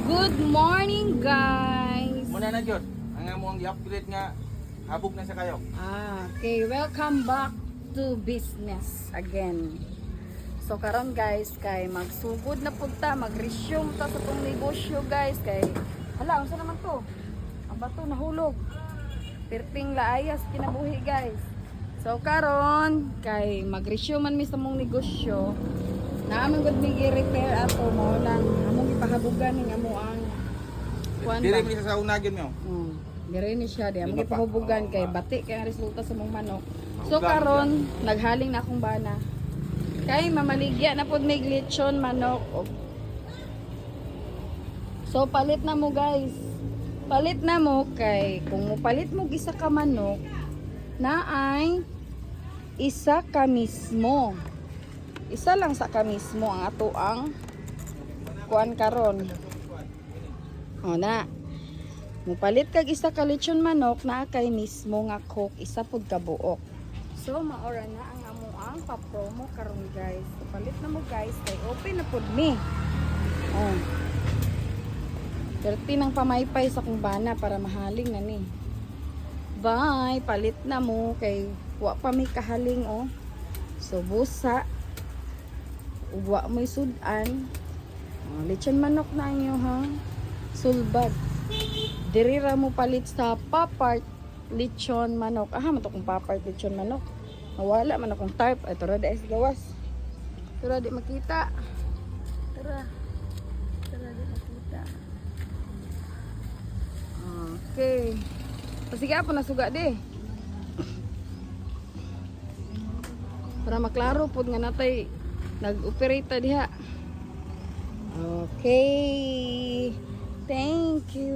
Good morning, guys. Muna na gyud. Ang amo ang i-upgrade nga habog na sa kayo. Okay, welcome back to business again. So karon guys, kay magsugod na punta, mag-resume ta sa tong negosyo guys, kay hala, unsa naman to? Ang bato nahulog. Perting laayas kinabuhi guys. So karon kay mag-resume man mi sa mong negosyo. Naaman gud mi i-repair ato mo lang among ipahabugan ning amo ang kuan Dire ba? mi sa una gyud mo. Dire ni siya di among Di ba pa? ipahabugan Oo, kay ba? bati kay ang resulta sa mong manok. So Mahugang karon naghaling na akong bana. Kay mamaligya na pud may lechon manok. So palit na mo guys. Palit na mo kay kung mo palit mo isa ka manok na ay isa ka mismo. Isa lang sa ka mismo ang ato ang kuan karon. O na. Mupalit kag isa ka lechon manok na kay mismo nga cook isa pud ka buok. So maora na ang amo ang pa-promo karon guys. So, palit na mo guys kay open na pud mi. Oh. 30 ng pamaypay sa kong bana para mahaling na ni. Bye, palit na mo kay wa pa mi kahaling oh. So busa wa may sudan. Oh, lechon manok na inyo ha. Sulbad. Diri ra mo palit sa papart lechon manok. Aha, mato kong papart lechon manok. Nawala man akong tarp. Ay, tara da is gawas. Tara di makita. Tara. Tara di makita. Okay. Sige po nasuga di. Para maklaro pod nga natay nag-operate ta diha. Okay. Thank you.